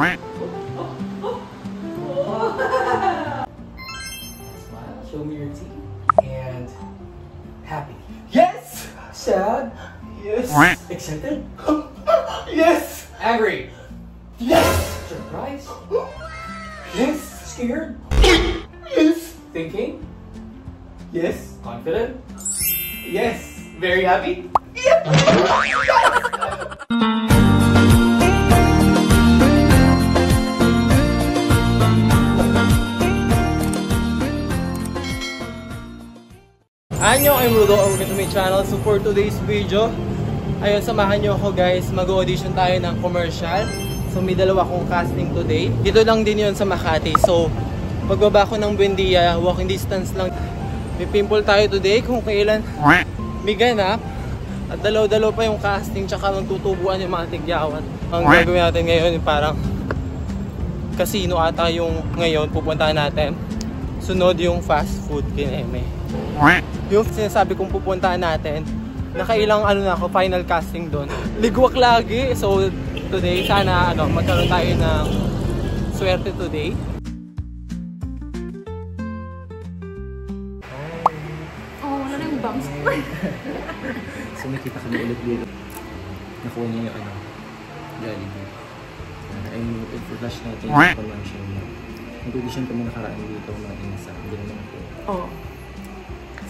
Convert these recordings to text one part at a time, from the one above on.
Smile, show me your teeth. And happy. Yes! Sad. Yes. Excited. Yes. Angry. Yes. Surprised. Yes. Scared. Yes. Thinking. Yes. Confident. Yes. Very happy. Yes. Anyo, I'm Rudo, welcome to my channel. So for today's video, ayun, samahan nyo ako guys, mag-audition tayo ng commercial. So may dalawa akong casting today. Dito lang din yun sa Makati. So pagbaba ko ng Buendia, walking distance lang. May pimple tayo today kung kailan may ganap. At dalaw-dalaw pa yung casting, tsaka magtutubuan yung mga tigyawan. Ang gagawin natin ngayon yung parang casino ata yung ngayon pupuntahan natin. Sunod yung fast food kineme. Yung sinasabi kong pupuntahan natin, nakailang na ako, final casting doon. Ligwak lagi. So today, sana magkaroon tayo ng swerte today. Oh, wala na yung bumps. So nakita kami ulit dito. Nakuha niya yung Jollibee. Ay, i-flash natin yung commercial na. Nag-audition kami nakaraan dito mga inasa. Hindi naman ako. Oh.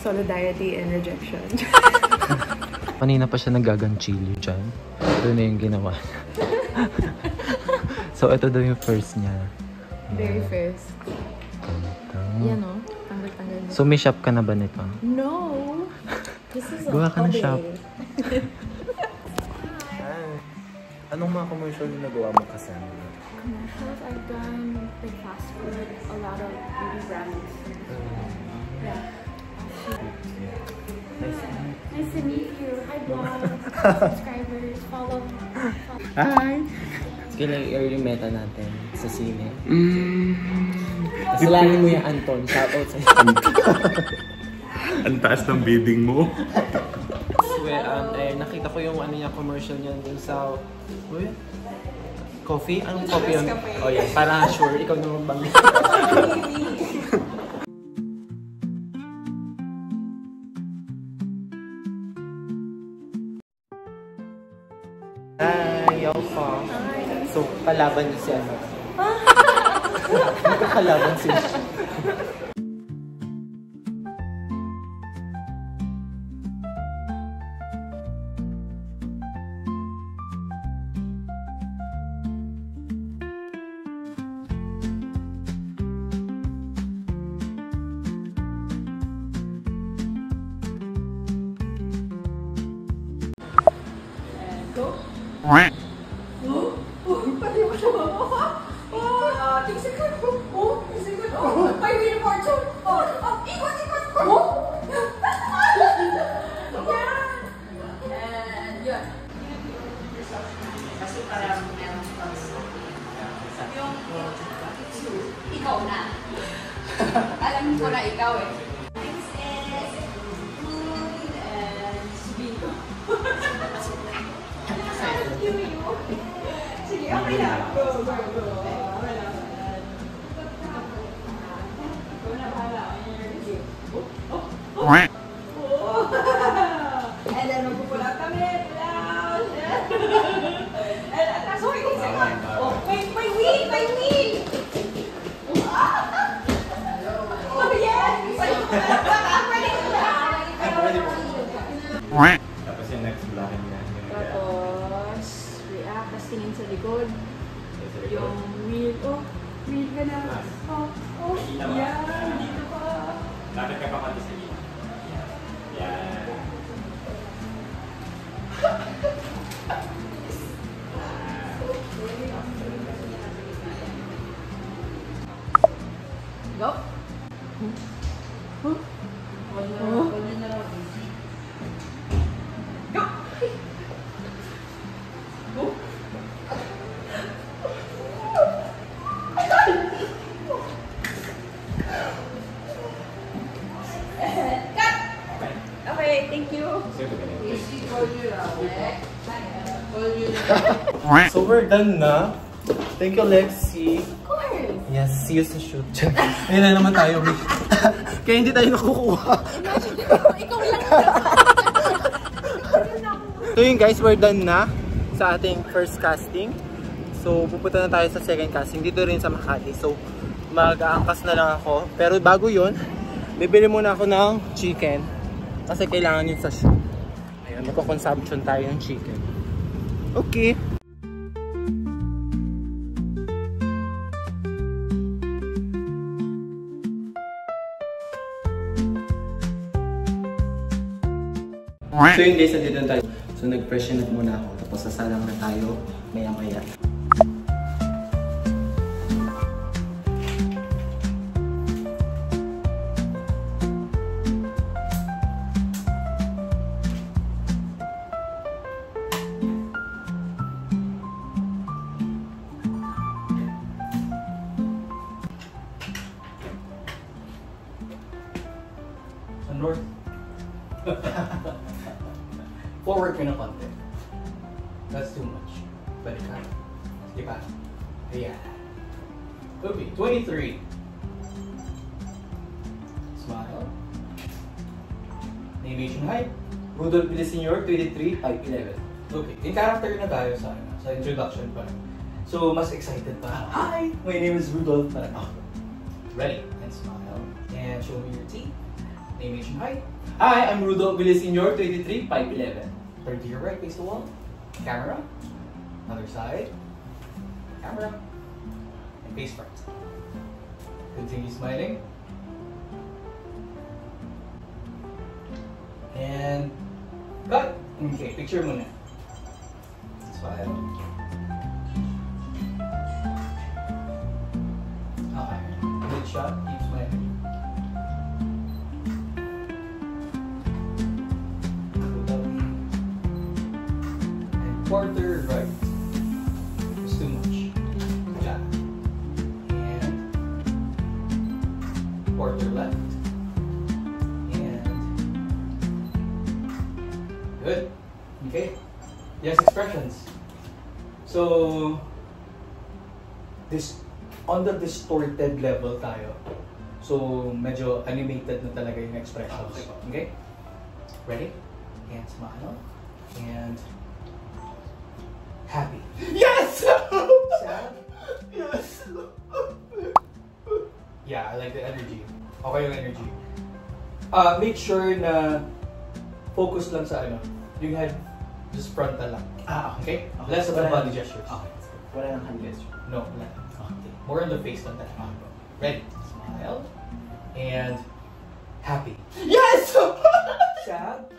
Solidarity and rejection. Kanina pa siya nagaganchilyo dyan. Ito na yung ginawa. So ito daw yung first niya. Very first. Yan o. Tanggal-tanggal na. So may shop ka na ba nito? No! This is a gawa ka ng shop. Anong mga commercial na nagawa mo kasama? Commercials, I've done like fast food, a lot of beauty brands. Yeah. Nice to meet you. Hi vlog, subscribers, follow. Hi! Kailan yung early meta natin sa sine? Kasalanin mo yung Anton. Shoutout sa'yo. Ang taas ng bidding mo. Well, nakita ko yung commercial niya dun sa coffee? Anong coffee yun? Oh yeah, para sure, ikaw naman bang. Hi, Yelfa. So, palaban niyo si Magkakalaban si ikaw na. Alam ko na ikaw eh. Sige, okay na. Go, go, go. Go na bahala. And then magpupula kami. And sorry, second. Oh, may wheel, may wheel. Oh, yes. Tapos yung next black niya. Tapos, react, tapos tingin sa likod. Yung wheel, oh, wheel ka na. Oh, oh, yan, dito pa. Lapit ka pa kati sa gina. Yan. Go. Go. Go. Okay, thank you. So we're done na. Thank you, Lexi. Of course! Yes, see you sa shoot. Ayun na naman tayo. Kaya hindi tayo nakukuha. Imagine ko, ikaw lang. So yun guys, we're done na sa ating first casting. So pupunta na tayo sa second casting dito rin sa Makati. So mag-aangkas na lang ako. Pero bago yun, bibili muna ako ng chicken. Kasi kailangan yun sa shoot. Ayun, magko-consumption tayo ng chicken. Okay. So yun guys, nandito na tayo. So nag-freshen up muna ako. Tapos sasalang na tayo maya-maya. Sa north. Forward ka na konti. That's too much. Balik ka. Di ba? Ayan. Okay, 23. Smile. Navigation height. Rudolph Villaseñor, 23, 5'11". Okay, in character na tayo sa introduction pa. So, mas excited pa. Hi! My name is Rudolph. Ready? And smile. And show me your teeth. Navigation height. Hi, I'm Rudolph Villaseñor, 23, 5'11". Turn to your right, face the wall. Camera. Other side. Camera. And face front. Continue smiling. And cut. Okay, picture muna. Smile. Okay. Good shot. Keep smiling. Quarter right. It's too much. Yeah. And quarter left. And good. Okay. Yes, expressions. So this on the distorted level tayo. So medyo animated na talaga yung expressions. Okay? Ready? And smile. And happy. Yes! Sad? Yes! Yeah, I like the energy. Okay yung energy. Make sure na focus lang sa yung head, just frontal lang. Okay? Less of the body gestures. Okay. Wala nang hand gesture. No, wala. Okay. More on the face lang talaga. Ready? Smile. And happy. Yes! Sad?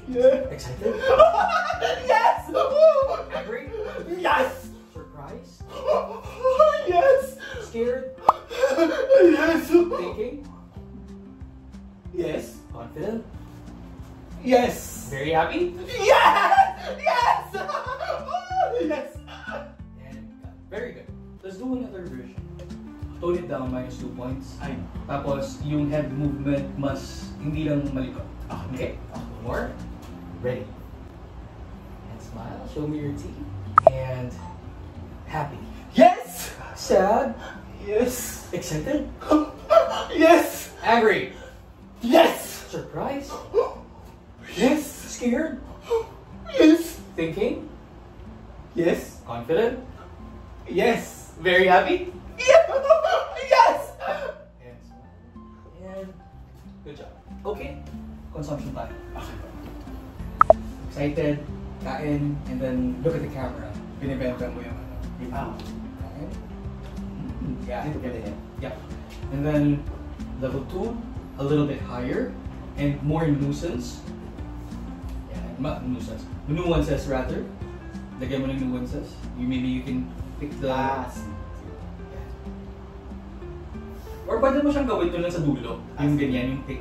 Yeah. Excited? Yes! Angry? Yes! Surprised? Yes! Scared? Yes! Thinking? Yes! Confident? Yes! Very happy? Yes! Yes! Yes! And very good. Let's do another version. Tone it down, -2 points. Ay. Tapos, yung head movement mas hindi lang malikot. Okay. More. Ready. And smile. Show me your teeth. And happy. Yes! Sad. Yes! Excited. Yes! Angry. Yes! Surprised. Yes! Scared. Yes! Thinking. Yes! Confident. Yes! Very happy. Yes! And smile. And good job. Okay. Consumption time. Excited, kain, and then look at the camera. Binibenta mo yung kain. Yeah. Yeah. And then level 2, a little bit higher, and more nuisance. Yeah, nuances rather. Lagyan mo ng nuances. Maybe you can pick the... Or pwede mo siyang gawin doon lang sa dulo. Yung ganyan, yung pick.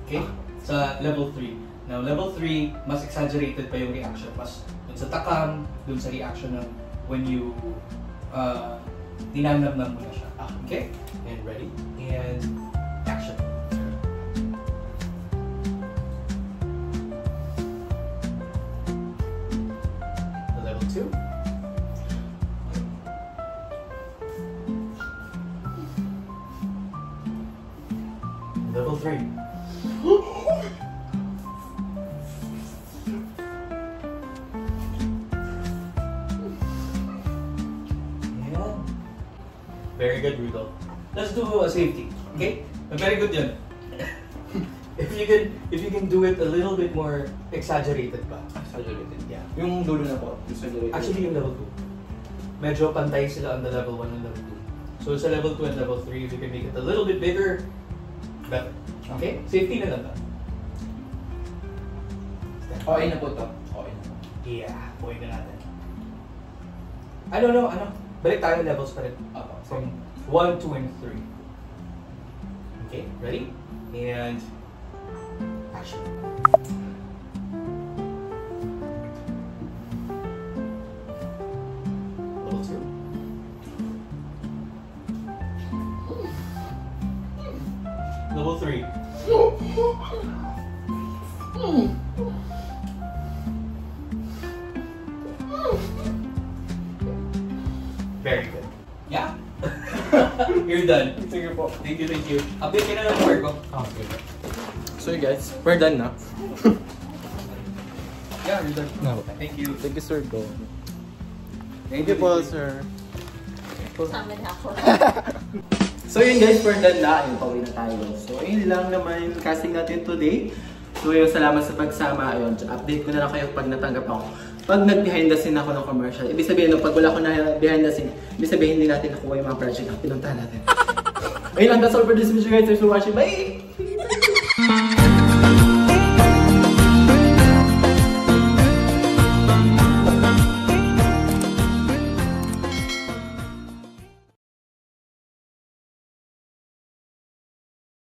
Okay? Sa level 3. Now, level 3, mas exaggerated pa yung reaction. Mas dun sa takam, dun sa reaction ng when you dinanamnam mo na siya. Okay? And ready? And action. The level 2. level 3. Yeah. Very good, Rudolph. Let's do a safety, okay? Very good yun. If you can do it a little bit more exaggerated pa. Exaggerated. Yeah. Yung dulo na po. Exaggerated. Actually, yung level 2. Medyo pantay sila on the level 1 and level 2. So sa level 2 and level 3, we can make it a little bit bigger, better. Okay? Safety na lang ba? Okay na po to. Okay na po. Yeah, buhay na natin. Ano? Balik tayo levels pa rin. Opo. From 1, 2, and 3. Okay, ready? And action. Level 2. Level 3. Very good. Yeah. You're done. Sige po. Thank you. Update ka na ng work ko. Okay. So guys, we're done na. Yeah, you're done. No. Thank you. Thank you, sir. Go. Thank you po, sir. Sama na ako. So yun guys, we're done na. Ayun, pauwi na tayo. So ayun lang naman yung casting natin today. So yun, salamat sa pagsama. Ayun, update ko na lang kayo pag natanggap ako. Pag nag-behind the scene ako ng commercial, ibig sabihin, pag wala ko na behind the scene, ibig sabihin hindi natin nakuha yung mga project na pinuntahan natin. Ayun lang, that's all for this video guys. Thanks for watching. Bye!